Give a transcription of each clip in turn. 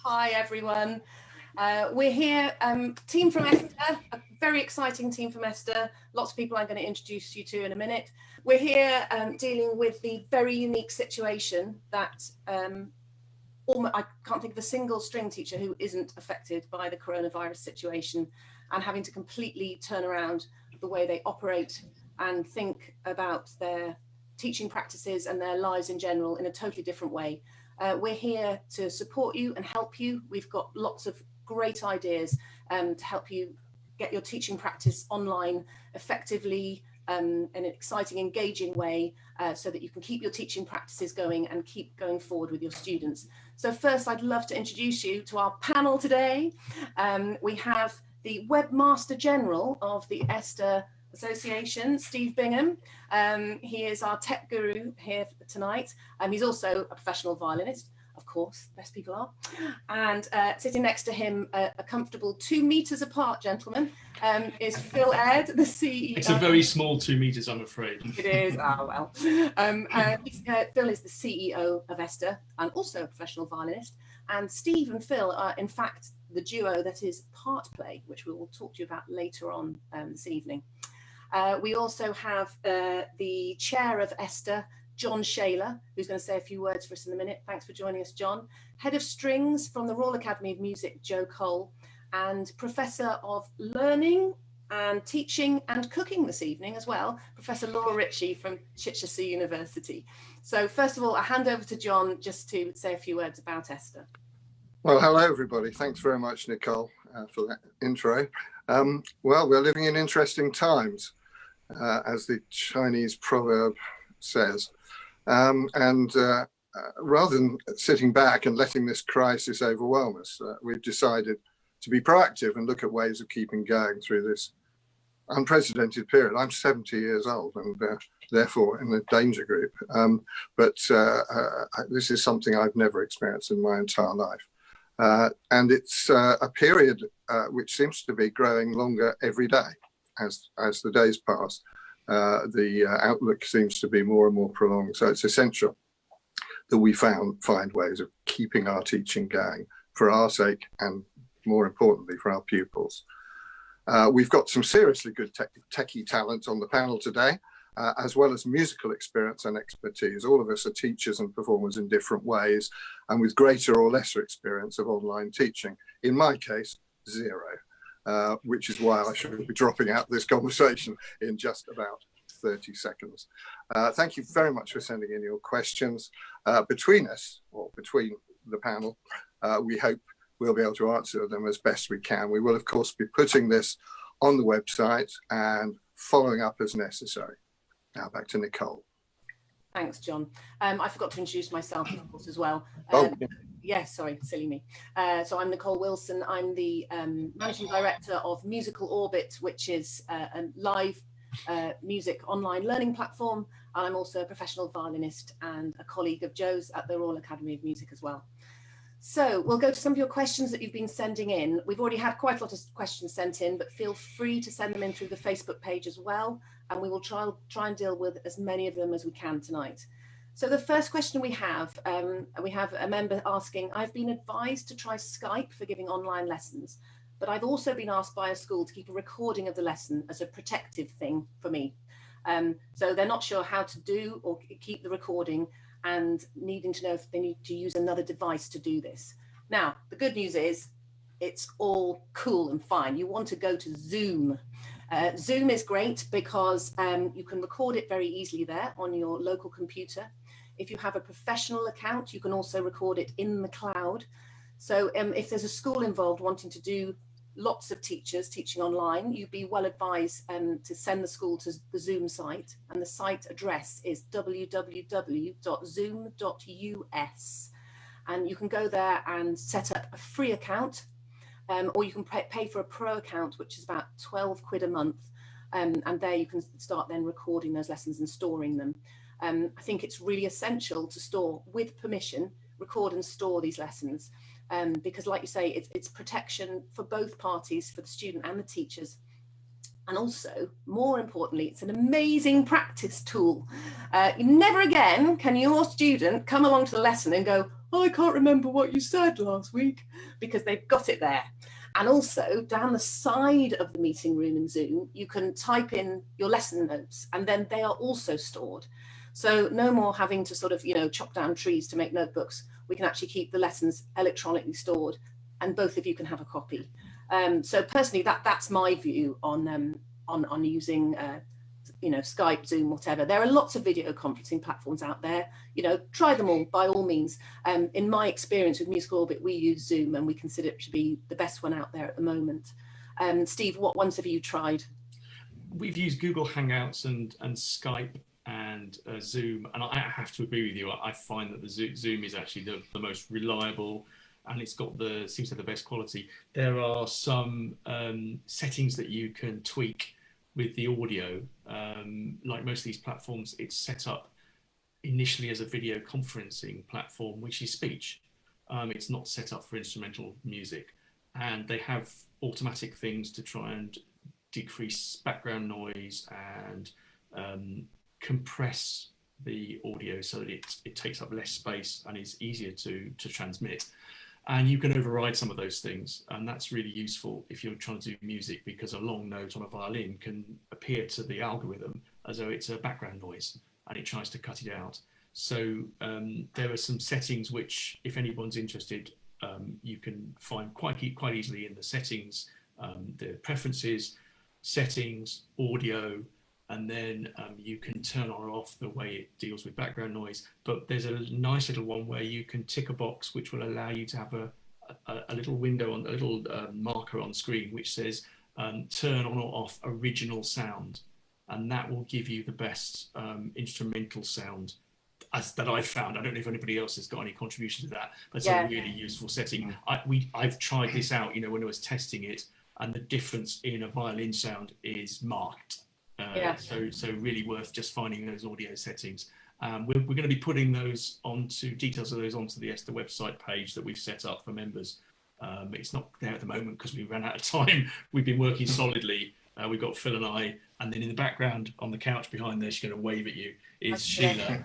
Hi everyone. We're here, team from ESTA, a very exciting team from ESTA. Lots of people I'm going to introduce you to in a minute. We're here dealing with the very unique situation that I can't think of a single string teacher who isn't affected by the coronavirus situation, and having to completely turn around the way they operate and think about their teaching practices and their lives in general in a totally different way. We're here to support you and help you. We've got lots of great ideas to help you get your teaching practice online effectively in an exciting, engaging way, so that you can keep your teaching practices going and keep going forward with your students. So first, I'd love to introduce you to our panel today. We have the Webmaster General of the ESTA Association, Steve Bingham. He is our tech guru here tonight. He's also a professional violinist, of course, best people are. And sitting next to him, a comfortable 2 meters apart gentleman, is Phil Aird, the CEO. It's a very small 2 meters, I'm afraid. It is, oh well. Phil is the CEO of ESTA and also a professional violinist. And Steve and Phil are in fact the duo that is Part Play, which we will talk to you about later on this evening. We also have the chair of ESTA, John Shaler, who's going to say a few words for us in a minute. Thanks for joining us, John. Head of Strings from the Royal Academy of Music, Joe Cole, and Professor of Learning and Teaching and Cooking this evening as well, Professor Laura Ritchie from Chichester University. So first of all, I hand over to John just to say a few words about ESTA. Well, hello everybody. Thanks very much, Nicole, for that intro. Well, we're living in interesting times, as the Chinese proverb says. Rather than sitting back and letting this crisis overwhelm us, we've decided to be proactive and look at ways of keeping going through this unprecedented period. I'm 70 years old and therefore in the danger group, but this is something I've never experienced in my entire life. And it's a period which seems to be growing longer every day as the days pass. The outlook seems to be more and more prolonged. So it's essential that we find ways of keeping our teaching going for our sake and more importantly for our pupils. We've got some seriously good techie talent on the panel today, as well as musical experience and expertise. All of us are teachers and performers in different ways and with greater or lesser experience of online teaching. In my case, zero, which is why I should be dropping out this conversation in just about 30 seconds. Thank you very much for sending in your questions. Between us, or between the panel, we hope we'll be able to answer them as best we can. We will, of course, be putting this on the website and following up as necessary. Now back to Nicole. Thanks, John. I forgot to introduce myself, of course, as well. Yes, sorry, silly me. So I'm Nicole Wilson. I'm the Managing Director of Musical Orbit, which is a live music online learning platform. And I'm also a professional violinist and a colleague of Joe's at the Royal Academy of Music as well. So we'll go to some of your questions that you've been sending in. We've already had quite a lot of questions sent in, but feel free to send them in through the Facebook page as well. And we will try and deal with as many of them as we can tonight. So the first question we have a member asking, I've been advised to try Skype for giving online lessons, but I've also been asked by a school to keep a recording of the lesson as a protective thing for me. So they're not sure how to do or keep the recording and needing to know if they need to use another device to do this. Now, the good news is it's all cool and fine. You want to go to Zoom. Zoom is great because you can record it very easily there on your local computer. If you have a professional account, you can also record it in the cloud. So if there's a school involved wanting to do lots of teachers teaching online, you'd be well advised to send the school to the Zoom site. And the site address is www.zoom.us. And you can go there and set up a free account, or you can pay for a pro account, which is about 12 quid a month. And there you can start then recording those lessons and storing them. I think it's really essential to store, with permission, record and store these lessons. Because like you say, it's protection for both parties, for the student and the teachers. And also, more importantly, it's an amazing practice tool. Never again can your student come along to the lesson and go, oh, I can't remember what you said last week, because they've got it there. And also down the side of the meeting room in Zoom, you can type in your lesson notes, and then they are also stored. So no more having to sort of, you know, chop down trees to make notebooks. We can actually keep the lessons electronically stored, and both of you can have a copy. So personally, that's my view on using you know, Skype, Zoom, whatever. There are lots of video conferencing platforms out there. You know, try them all by all means. In my experience with Musical Orbit, we use Zoom, and we consider it to be the best one out there at the moment. Steve, what ones have you tried? We've used Google Hangouts and Skype and Zoom, and I have to agree with you. I find that the Zoom is actually the most reliable, and it's got seems to have the best quality. There are some settings that you can tweak with the audio. Like most of these platforms, it's set up initially as a video conferencing platform, which is speech. It's not set up for instrumental music, and they have automatic things to try and decrease background noise and compress the audio so that it takes up less space and is easier to transmit. And you can override some of those things, and that's really useful if you're trying to do music, because a long note on a violin can appear to the algorithm as though it's a background noise, and it tries to cut it out. So there are some settings which, if anyone's interested, you can find quite easily in the settings, the preferences, settings, audio, and then you can turn on or off the way it deals with background noise. But there's a nice little one where you can tick a box which will allow you to have a little window, on a little marker on screen which says turn on or off original sound, and that will give you the best instrumental sound that I've found. I don't know if anybody else has got any contribution to that, but it's a really useful setting. I've tried this out, you know, when I was testing it, and the difference in a violin sound is marked. So really worth just finding those audio settings. We're going to be putting those details of those onto the ESTA website page that we've set up for members. It's not there at the moment because we ran out of time. We've been working solidly. We've got Phil and I, and then in the background on the couch behind there, she's going to wave at you, is Sheila,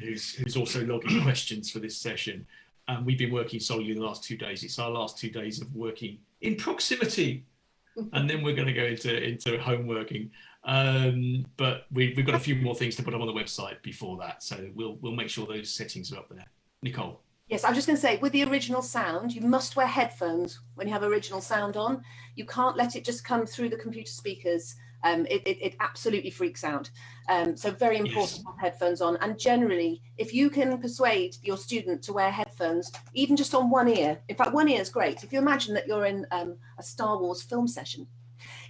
who's also logging questions for this session. We've been working solidly the last 2 days. It's our last 2 days of working in proximity, and then we're going to go into home working. But we've got a few more things to put up on the website before that, so we'll make sure those settings are up there. Nicole. Yes, I was just going to say, with the original sound, you must wear headphones when you have original sound on. You can't let it just come through the computer speakers. It absolutely freaks out. So very important to have headphones on. And generally, if you can persuade your student to wear headphones, even just on one ear, in fact, one ear is great. If you imagine that you're in a Star Wars film session,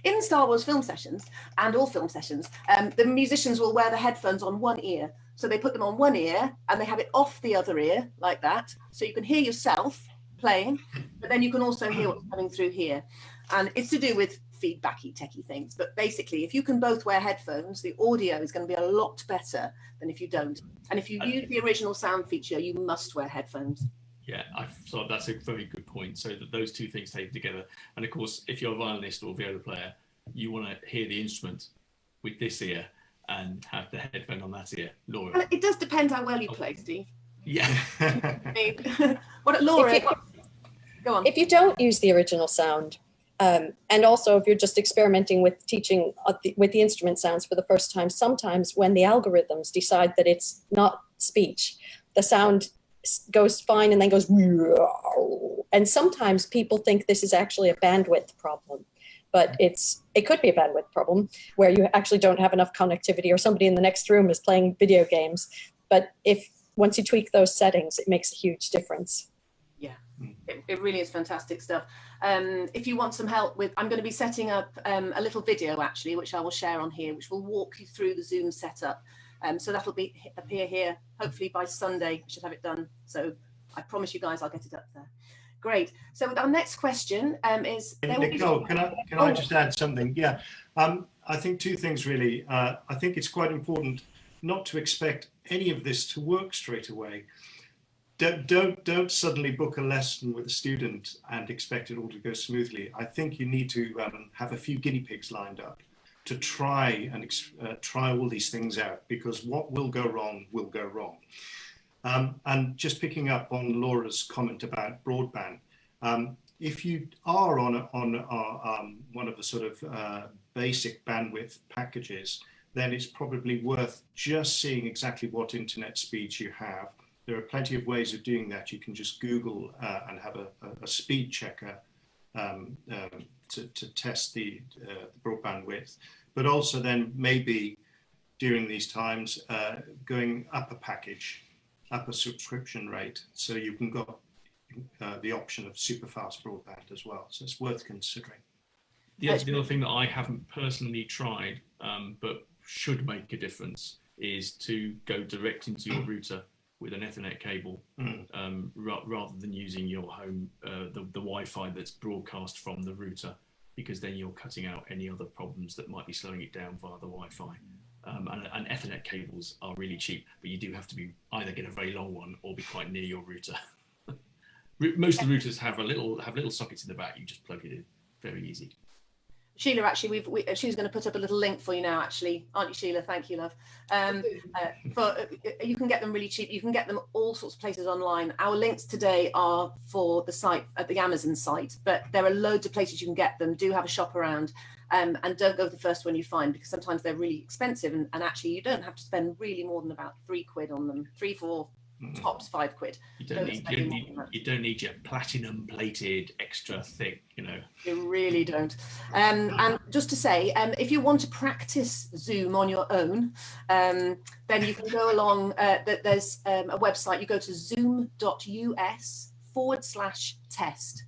in Star Wars film sessions and all film sessions, the musicians will wear the headphones on one ear. So they put them on one ear and they have it off the other ear like that. So you can hear yourself playing, but then you can also hear what's coming through here. And it's to do with feedbacky, techie things. But basically, if you can both wear headphones, the audio is going to be a lot better than if you don't. And if you use the original sound feature, you must wear headphones. Yeah, so that's a very good point. So that those two things taken together. And of course, if you're a violinist or viola player, you want to hear the instrument with this ear and have the headphone on that ear. Laura. Well, it does depend how well you play, Steve. Yeah. What, Laura? Go on. If you don't use the original sound, and also if you're just experimenting with teaching with the instrument sounds for the first time, sometimes when the algorithms decide that it's not speech, the sound goes fine and then goes, and sometimes people think this is actually a bandwidth problem. But it could be a bandwidth problem where you actually don't have enough connectivity, or somebody in the next room is playing video games. But once you tweak those settings, it makes a huge difference. Yeah, it really is fantastic stuff. If you want some help with, I'm going to be setting up a little video actually, which I will share on here, which will walk you through the Zoom setup. So that'll appear here, hopefully by Sunday. I should have it done. So I promise you guys I'll get it up there. Great. So our next question is... Nicole, can I just add something? Yeah, I think two things really. I think it's quite important not to expect any of this to work straight away. Don't suddenly book a lesson with a student and expect it all to go smoothly. I think you need to have a few guinea pigs lined up to try and try all these things out, because what will go wrong will go wrong. And just picking up on Laura's comment about broadband, if you are on one of the sort of basic bandwidth packages, then it's probably worth just seeing exactly what internet speeds you have. There are plenty of ways of doing that. You can just Google and have a speed checker to test the broadband width, but also then maybe during these times going up a package, up a subscription rate, so you can go the option of super fast broadband as well. So it's worth considering. The other thing that I haven't personally tried, but should make a difference, is to go direct into your router with an Ethernet cable, rather than using your home, the Wi-Fi that's broadcast from the router, because then you're cutting out any other problems that might be slowing it down via the Wi-Fi. And Ethernet cables are really cheap, but you do have to be either get a very long one or be quite near your router. Most of the routers have little sockets in the back. You just plug it in. Very easy. Sheila, actually, she's going to put up a little link for you now, actually, aren't you, Sheila? Thank you, love. You can get them really cheap. You can get them all sorts of places online. Our links today are for the site at the Amazon site, but there are loads of places you can get them. Do have a shop around, and don't go with the first one you find, because sometimes they're really expensive, and actually you don't have to spend really more than about £3 on them, 3, 4, tops £5. You don't need your platinum plated extra thick, you know. You really don't. And just to say, if you want to practice Zoom on your own, then you can go along. There's a website. You go to zoom.us/test,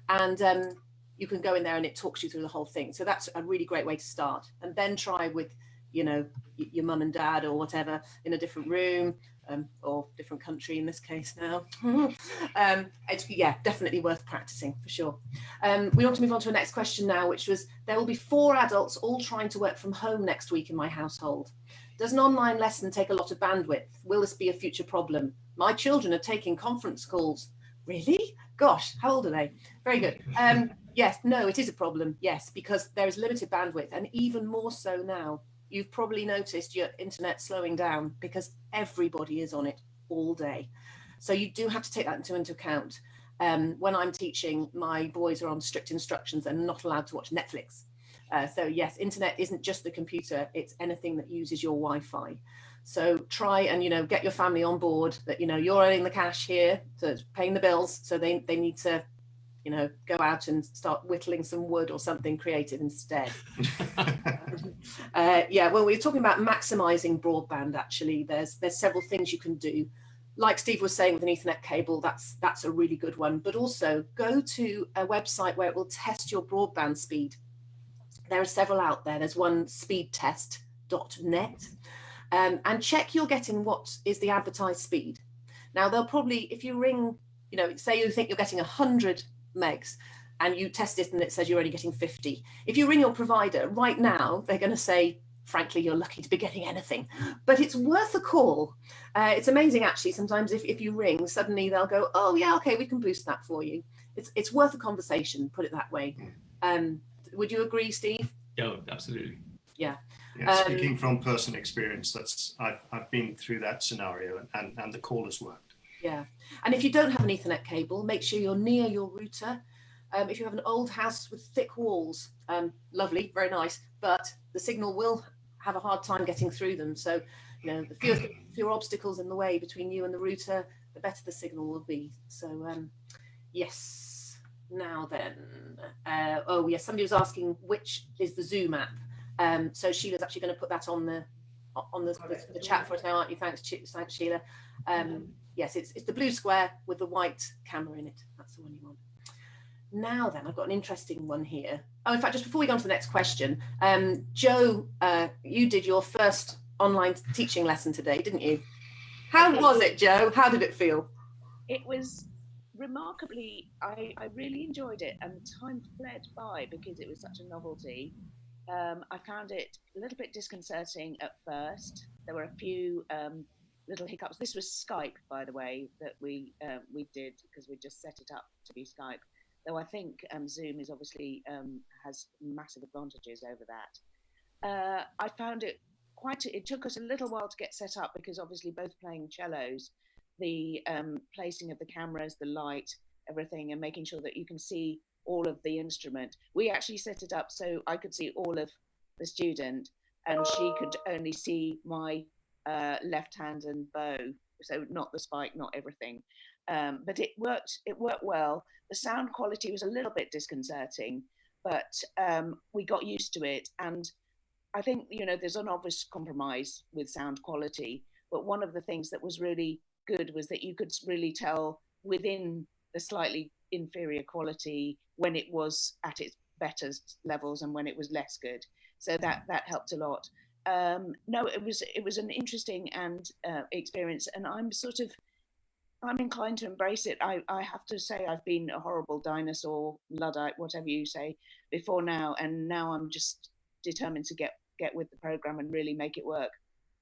and you can go in there and it talks you through the whole thing. So that's a really great way to start. And then try with, you know, your mum and dad or whatever in a different room. Or different country in this case now. It's, yeah, definitely worth practicing for sure. We want to move on to a next question now, which was, there will be 4 adults all trying to work from home next week in my household. Does an online lesson take a lot of bandwidth? Will this be a future problem? My children are taking conference calls. Really? Gosh, how old are they? Very good. Yes, no, it is a problem. Yes, because there is limited bandwidth, and even more so now. You've probably noticed your internet slowing down because everybody is on it all day. So you do have to take that into account. When I'm teaching, my boys are on strict instructions and not allowed to watch Netflix. So yes, internet isn't just the computer, it's anything that uses your Wi-Fi. So try and, you know, get your family on board that, you know, you're earning the cash here, so it's paying the bills. So they need to, you know, go out and start whittling some wood or something creative instead. Yeah, well, we're talking about maximizing broadband. Actually, there's several things you can do. Like Steve was saying with an Ethernet cable, that's a really good one. But also go to a website where it will test your broadband speed. There are several out there. There's one, speedtest.net, and check you're getting what is the advertised speed. Now they'll probably, if you ring, you know, say you think you're getting 100 megs and you test it and it says you're only getting 50. If you ring your provider right now, they're going to say, frankly, you're lucky to be getting anything, but it's worth a call. It's amazing, actually. Sometimes if you ring, suddenly they'll go, oh yeah, okay, we can boost that for you. It's worth a conversation, put it that way. Would you agree, Steve? Yeah, absolutely. Yeah, speaking from personal experience, I've been through that scenario, and the call has worked. Yeah, and if you don't have an Ethernet cable, make sure you're near your router. If you have an old house with thick walls, lovely, very nice, but the signal will have a hard time getting through them. So, you know, the fewer obstacles in the way between you and the router, the better the signal will be. So, yes. Now then, oh yes, somebody was asking which is the Zoom app. So Sheila's actually going to put that on the chat for us now, aren't you? Thanks, Sheila. Yes, it's the blue square with the white camera in it. That's the one you want. Now then, I've got an interesting one here. Oh, in fact, just before we go on to the next question, Joe, you did your first online teaching lesson today, didn't you? How was it, Joe? How did it feel? It was remarkably, I really enjoyed it, and time fled by because it was such a novelty. I found it a little bit disconcerting at first. There were a few little hiccups. This was Skype, by the way, that we did because we just set it up to be Skype. Though I think Zoom is obviously has massive advantages over that. I found it it took us a little while to get set up because obviously both playing cellos, the placing of the cameras, the light, everything, and making sure that you can see all of the instrument. We actually set it up so I could see all of the student, and she could only see my left hand and bow, so not the spike, not everything. But it worked well. The sound quality was a little bit disconcerting, but we got used to it. And I think, you know, there's an obvious compromise with sound quality, but one of the things that was really good was that you could really tell within the slightly inferior quality when it was at its better levels and when it was less good. So that helped a lot. No, it was an interesting and experience, and I'm inclined to embrace it. I have to say I've been a horrible dinosaur, Luddite, whatever you say, before now, and now I'm just determined to get with the program and really make it work.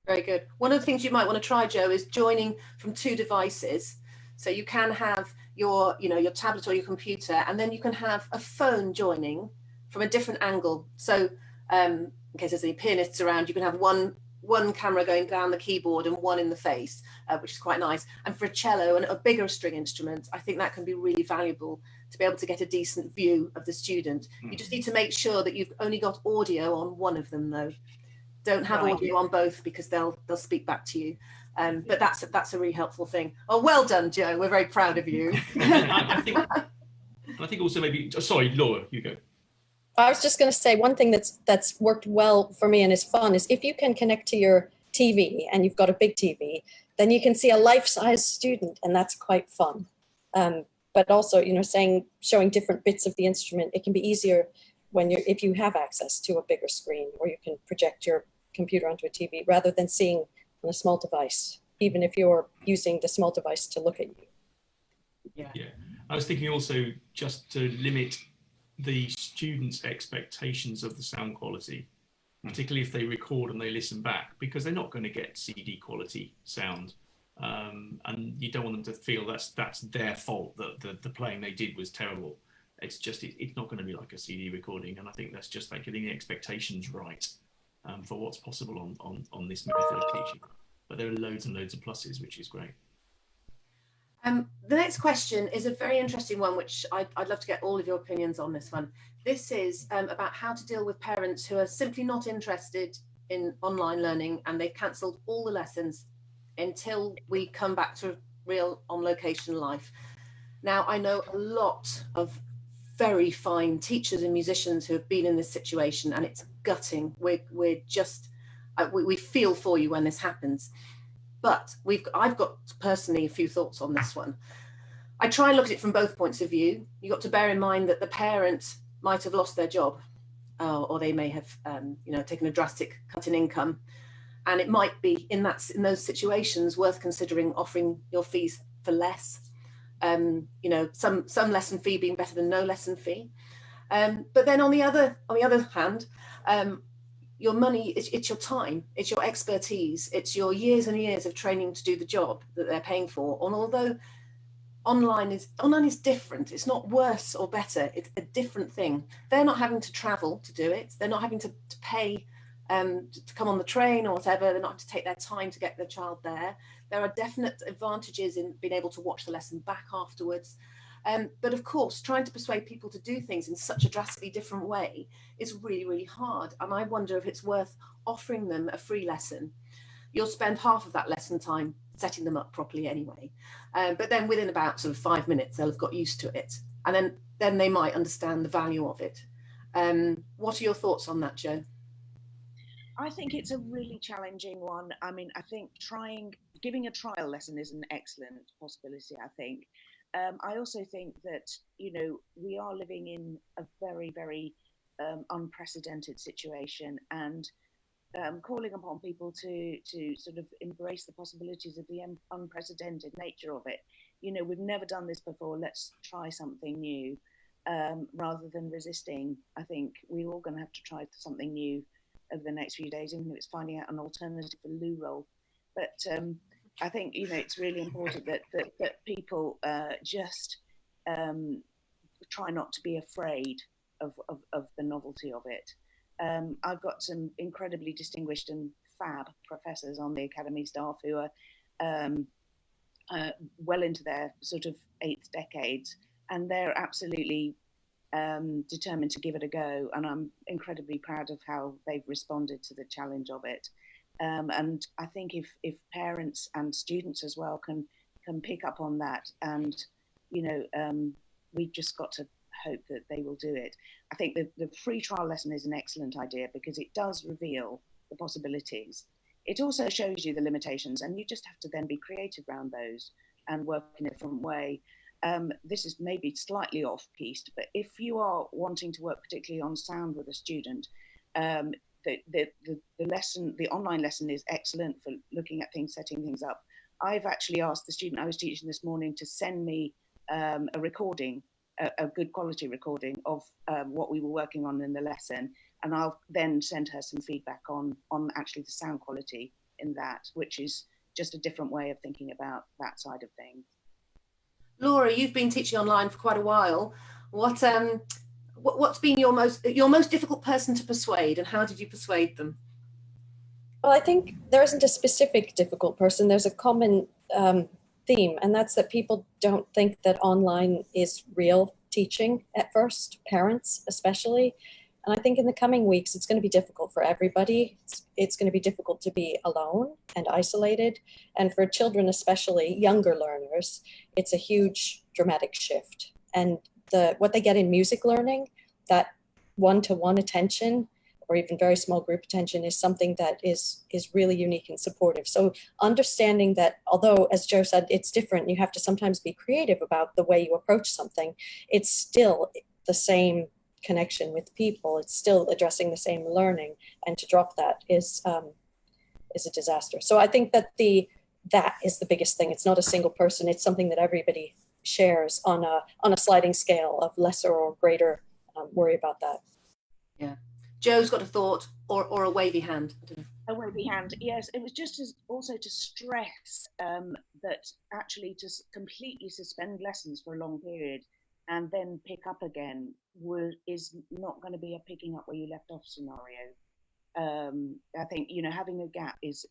Very good. One of the things you might want to try, Joe, is joining from 2 devices. So you can have your, you know, your tablet or your computer, and then you can have a phone joining from a different angle. So in case there's any pianists around, you can have one camera going down the keyboard and one in the face, which is quite nice. And for a cello and a bigger string instrument, I think that can be really valuable to be able to get a decent view of the student. You just need to make sure that you've only got audio on one of them, though. Don't have audio on both, because they'll speak back to you. But that's a really helpful thing. Oh, well done, Joe. We're very proud of you. I think also maybe, sorry, Laura, you go. I was just going to say one thing that's worked well for me and is fun is if you can connect to your TV and you've got a big TV, then you can see a life-size student, and that's quite fun. But also, you know, showing different bits of the instrument, it can be easier if you have access to a bigger screen, or you can project your computer onto a TV rather than seeing on a small device, even if you're using the small device to look at you. Yeah. I was thinking also just to limit the students' expectations of the sound quality, particularly if they record and they listen back, because they're not going to get CD quality sound. And you don't want them to feel that's their fault, that the playing they did was terrible. It's just, it's not going to be like a CD recording. And I think that's just like getting the expectations right for what's possible on this method of teaching. But there are loads and loads of pluses, which is great. The next question is a very interesting one, which I'd love to get all of your opinions on this one. This is about how to deal with parents who are simply not interested in online learning, and they've cancelled all the lessons until we come back to real on-location life. Now, I know a lot of very fine teachers and musicians who have been in this situation, and it's gutting. We're just, we feel for you when this happens. But I've got personally a few thoughts on this one. I try and look at it from both points of view. You've got to bear in mind that the parent might have lost their job, or they may have, you know, taken a drastic cut in income, and it might be in those situations worth considering offering your fees for less. You know, some lesson fee being better than no lesson fee. But then on the other hand, your money, it's your time, it's your expertise, it's your years and years of training to do the job that they're paying for. And although online is different, it's not worse or better, it's a different thing. They're not having to travel to do it, they're not having to pay to come on the train or whatever, they're not having to take their time to get their child there. There are definite advantages in being able to watch the lesson back afterwards. But of course, trying to persuade people to do things in such a drastically different way is really, really hard. And I wonder if it's worth offering them a free lesson. You'll spend half of that lesson time setting them up properly anyway. But then within about sort of 5 minutes, they'll have got used to it. And then they might understand the value of it. What are your thoughts on that, Jo? I think it's a really challenging one. I mean, I think giving a trial lesson is an excellent possibility, I think. I also think that, you know, we are living in a very, very unprecedented situation, and calling upon people to sort of embrace the possibilities of the unprecedented nature of it. You know, we've never done this before, let's try something new, rather than resisting. I think we're all going to have to try something new over the next few days, even if it's finding out an alternative for loo roll. But I think, you know, it's really important that people just try not to be afraid of the novelty of it. I've got some incredibly distinguished and fab professors on the academy staff who are well into their sort of 8th decades, and they're absolutely determined to give it a go. And I'm incredibly proud of how they've responded to the challenge of it. And I think if parents and students as well can pick up on that, and we've just got to hope that they will do it. I think the free trial lesson is an excellent idea because it does reveal the possibilities. It also shows you the limitations, and you just have to then be creative around those and work in a different way. This is maybe slightly off-piste, but if you are wanting to work particularly on sound with a student, the lesson, the online lesson, is excellent for looking at things, setting things up. I've actually asked the student I was teaching this morning to send me a recording, a good quality recording of what we were working on in the lesson, and I'll then send her some feedback on actually the sound quality in that, which is just a different way of thinking about that side of things. Laura, you've been teaching online for quite a while. What's been your most difficult person to persuade, and how did you persuade them? Well, I think there isn't a specific difficult person. There's a common theme, and that's that people don't think that online is real teaching at first, parents especially. And I think in the coming weeks, it's going to be difficult for everybody. It's going to be difficult to be alone and isolated. And for children, especially younger learners, it's a huge dramatic shift. And what they get in music learning, that one-to-one attention, or even very small group attention, is something that is really unique and supportive. So understanding that, although, as Joe said, it's different, you have to sometimes be creative about the way you approach something, it's still the same connection with people. It's still addressing the same learning, and to drop that is a disaster. So I think that that is the biggest thing. It's not a single person. It's something that everybody shares on a sliding scale of lesser or greater worry about that. Yeah. Joe's got a thought or a wavy hand. I don't know. A wavy hand, yes. It was just also to stress that actually to completely suspend lessons for a long period and then pick up again is not going to be a picking up where you left off scenario. I think having a gap is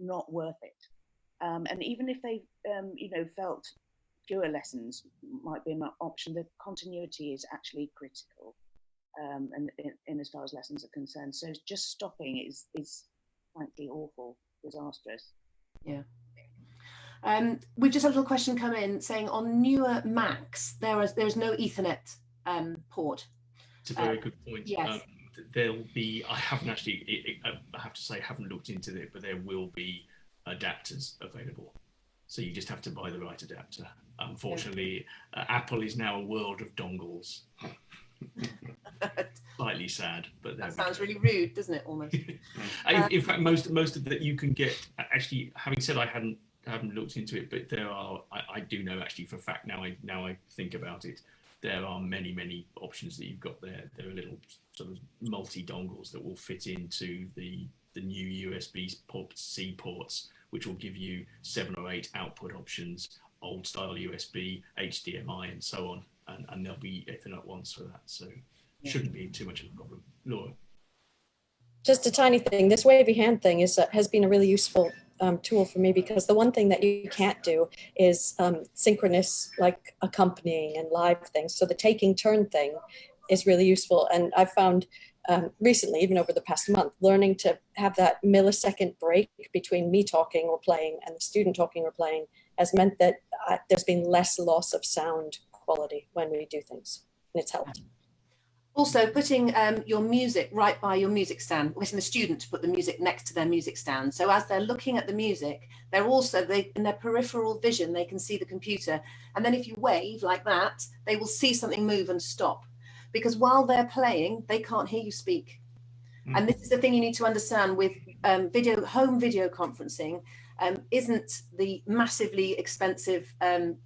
not worth it. And even if they felt fewer lessons might be an option, the continuity is actually critical. And in as far as lessons are concerned, so just stopping is frankly awful, disastrous. Yeah. We've just had a little question come in saying on newer Macs there's no Ethernet port. It's a very good point. Yes. There'll be, I haven't actually, I have to say, I haven't looked into it, but there will be adapters available. So you just have to buy the right adapter. Unfortunately, Apple is now a world of dongles. Slightly sad, but that sounds really rude, doesn't it? Almost. In fact, most of that you can get. Actually, having said I haven't looked into it, but there are. I do know actually for a fact now. I think about it. There are many options that you've got there. There are little sort of multi dongles that will fit into the new USB-C ports, which will give you 7 or 8 output options, old style USB, HDMI, and so on. And there'll be Ethernet ones for that, so shouldn't be too much of a problem. Laura? Just a tiny thing. This wavy hand thing has been a really useful tool for me, because the one thing that you can't do is synchronous, like accompanying and live things. So the taking turn thing is really useful. And I've found recently, even over the past month, learning to have that millisecond break between me talking or playing and the student talking or playing has meant that there's been less loss of sound quality when we do things, and it's helped. Also, putting your music right by your music stand, getting the student to put the music next to their music stand. So as they're looking at the music, they're also, in their peripheral vision, they can see the computer. And then if you wave like that, they will see something move and stop. Because while they're playing, they can't hear you speak. And this is the thing you need to understand with home video conferencing. Isn't the massively expensive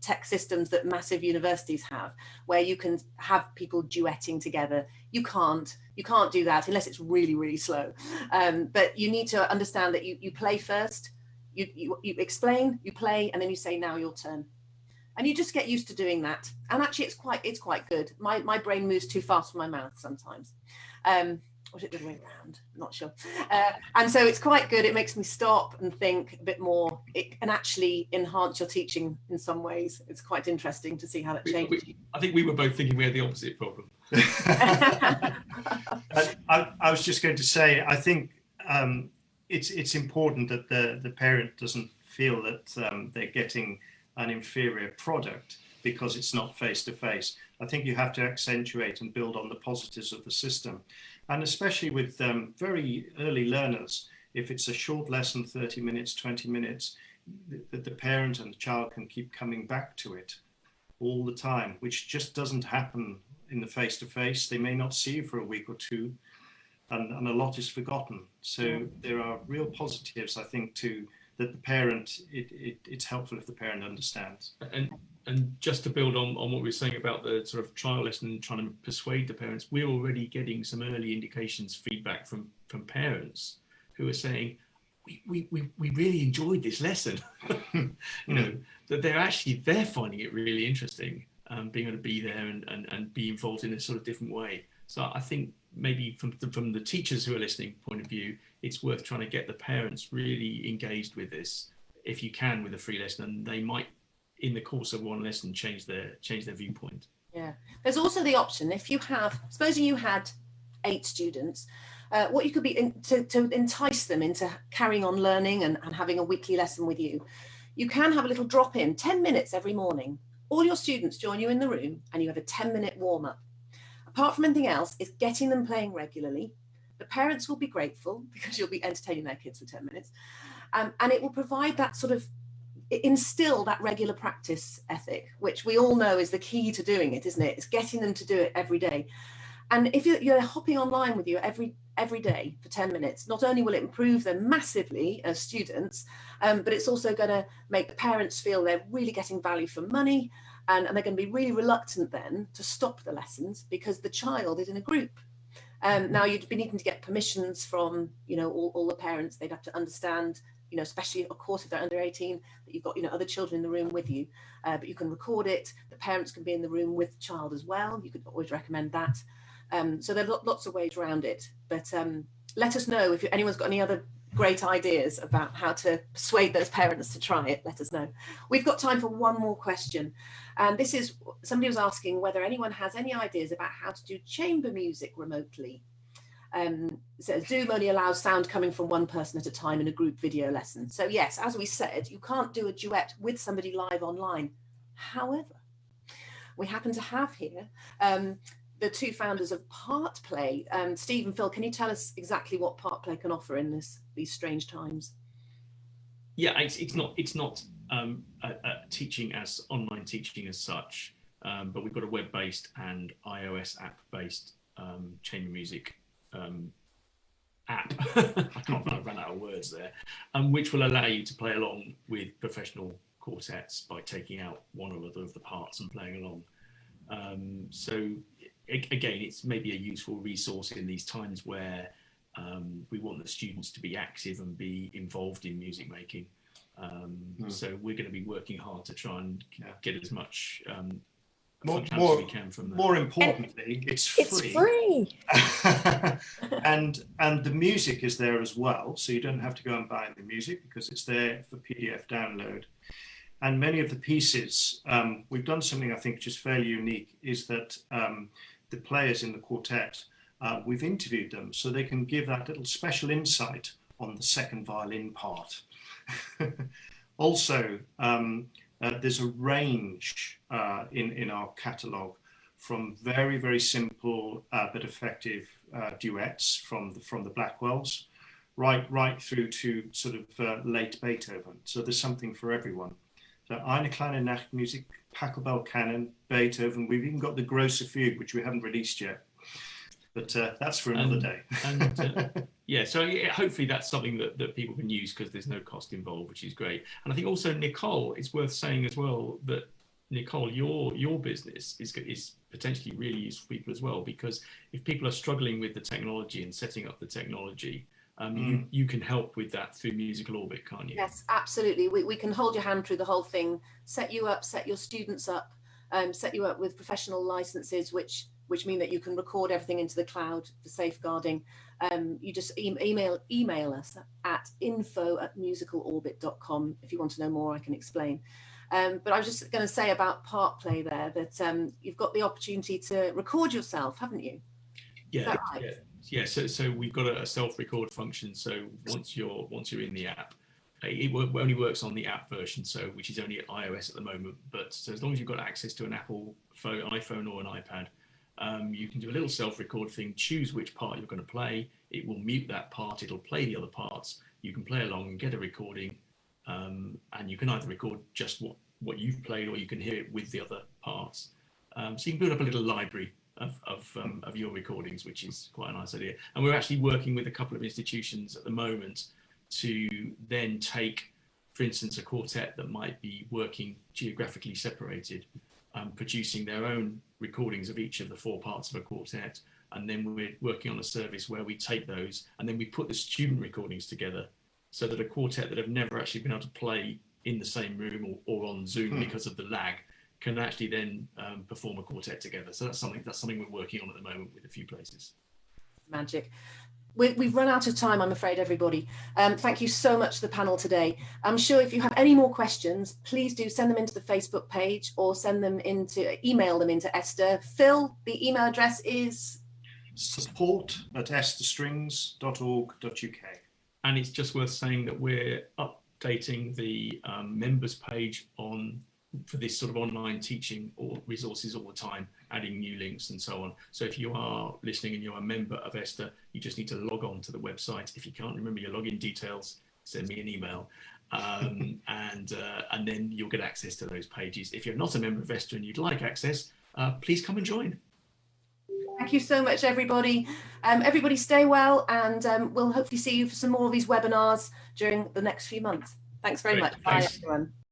tech systems that massive universities have, where you can have people duetting together. You can't do that unless it's really, really slow. But you need to understand that you play first, you explain, you play, and then you say, now your turn. And you just get used to doing that. And actually it's quite good. My brain moves too fast for my mouth sometimes. or is it the other way around? I'm not sure. And so it's quite good. It makes me stop and think a bit more. It can actually enhance your teaching in some ways. It's quite interesting to see how that changes. I think we were both thinking we had the opposite problem. I was just going to say, I think it's important that the parent doesn't feel that they're getting an inferior product because it's not face-to-face. I think you have to accentuate and build on the positives of the system. And especially with very early learners, if it's a short lesson, 30 minutes, 20 minutes, the parent and the child can keep coming back to it all the time, which just doesn't happen in the face-to-face. They may not see you for a week or two, and a lot is forgotten. So there are real positives, I think, to that the parent, it's helpful if the parent understands. And just to build on what we were saying about the sort of trial lesson and trying to persuade the parents, we're already getting some early indications, feedback from parents who are saying, we really enjoyed this lesson. You know, that they're finding it really interesting, being able to be there and be involved in a sort of different way. So I think maybe from the teachers who are listening point of view, it's worth trying to get the parents really engaged with this, if you can, with a free lesson, and they might, in the course of one lesson, change their viewpoint. Yeah, there's also the option, if you have, supposing you had 8 students, what you could be to entice them into carrying on learning and having a weekly lesson with you, you can have a little drop in 10 minutes every morning. All your students join you in the room and you have a 10-minute warm up. Apart from anything else, it's getting them playing regularly. The parents will be grateful because you'll be entertaining their kids for 10 minutes. And it will provide that sort of, instill that regular practice ethic, which we all know is the key to doing it, isn't it? It's getting them to do it every day. And if you're hopping online with you every day for 10 minutes, not only will it improve them massively as students, but it's also going to make the parents feel they're really getting value for money, and they're going to be really reluctant then to stop the lessons because the child is in a group. Now you'd be needing to get permissions from, you know, all the parents. They'd have to understand, you know, especially of course if they're under 18, that you've got, you know, other children in the room with you, but you can record it. The parents can be in the room with the child as well. You could always recommend that. So there are lots of ways around it, but let us know if anyone's got any other great ideas about how to persuade those parents to try it. Let us know. We've got time for one more question, and this is, somebody was asking whether anyone has any ideas about how to do chamber music remotely. So Zoom only allows sound coming from one person at a time in a group video lesson. So yes, as we said, you can't do a duet with somebody live online. However, we happen to have here the 2 founders of Part Play. Steve and Phil, can you tell us exactly what Part Play can offer in these strange times? Yeah, it's not teaching as online teaching as such, but we've got a web-based and iOS app-based chamber music app. I ran out of words there, which will allow you to play along with professional quartets by taking out one or other of the parts and playing along. So again, it's maybe a useful resource in these times where we want the students to be active and be involved in music making. So we're going to be working hard to try and get as much functionality as we can from them. More importantly, it's free. It's free. and the music is there as well, so you don't have to go and buy the music because it's there for PDF download. And many of the pieces, we've done something I think just fairly unique, is that the players in the quartet, we've interviewed them so they can give that little special insight on the second violin part. Also, there's a range in our catalogue from very, very simple but effective duets from the Blackwells, right through to sort of late Beethoven. So there's something for everyone. So Eine kleine Nachtmusik, Pachelbel Canon, Beethoven. We've even got the Grosse Fugue, which we haven't released yet. But that's for another day. Yeah, so hopefully that's something that people can use because there's no cost involved, which is great. And I think also, Nicole, it's worth saying as well that, Nicole, your business is potentially really useful for people as well, because if people are struggling with the technology and setting up the technology, you can help with that through Musical Orbit, can't you? Yes, absolutely. We can hold your hand through the whole thing, set you up, set your students up, set you up with professional licenses, which which mean that you can record everything into the cloud for safeguarding. You just email us at info@musicalorbit.com. If you want to know more, I can explain. But I was just going to say about part play there that you've got the opportunity to record yourself, haven't you? Yeah, right? Yeah. So we've got a self-record function. So once you're in the app, it only works on the app version, so which is only iOS at the moment. But so as long as you've got access to an Apple phone, iPhone or an iPad, you can do a little self-record thing, choose which part you're going to play. It will mute that part. It'll play the other parts. You can play along and get a recording, and you can either record just what you've played, or you can hear it with the other parts. So you can build up a little library of your recordings, which is quite a nice idea. And we're actually working with a couple of institutions at the moment to then take, for instance, a quartet that might be working geographically separated, producing their own recordings of each of the 4 parts of a quartet. And then we're working on a service where we take those and then we put the student recordings together, so that a quartet that have never actually been able to play in the same room or on Zoom because of the lag can actually then perform a quartet together. So that's something we're working on at the moment with a few places. Magic. We've run out of time, I'm afraid, everybody. Thank you so much to the panel today. I'm sure if you have any more questions, please do send them into the Facebook page or email them into ESTA. Phil, the email address is? support@estastrings.org.uk. And it's just worth saying that we're updating the members page for this sort of online teaching or resources all the time, adding new links and so on. So if you are listening and you're a member of ESTA, you just need to log on to the website. If you can't remember your login details, send me an email, and then you'll get access to those pages. If you're not a member of ESTA and you'd like access, please come and join. Thank you so much, everybody. Everybody stay well, and we'll hopefully see you for some more of these webinars during the next few months. Thanks very much. Bye, everyone.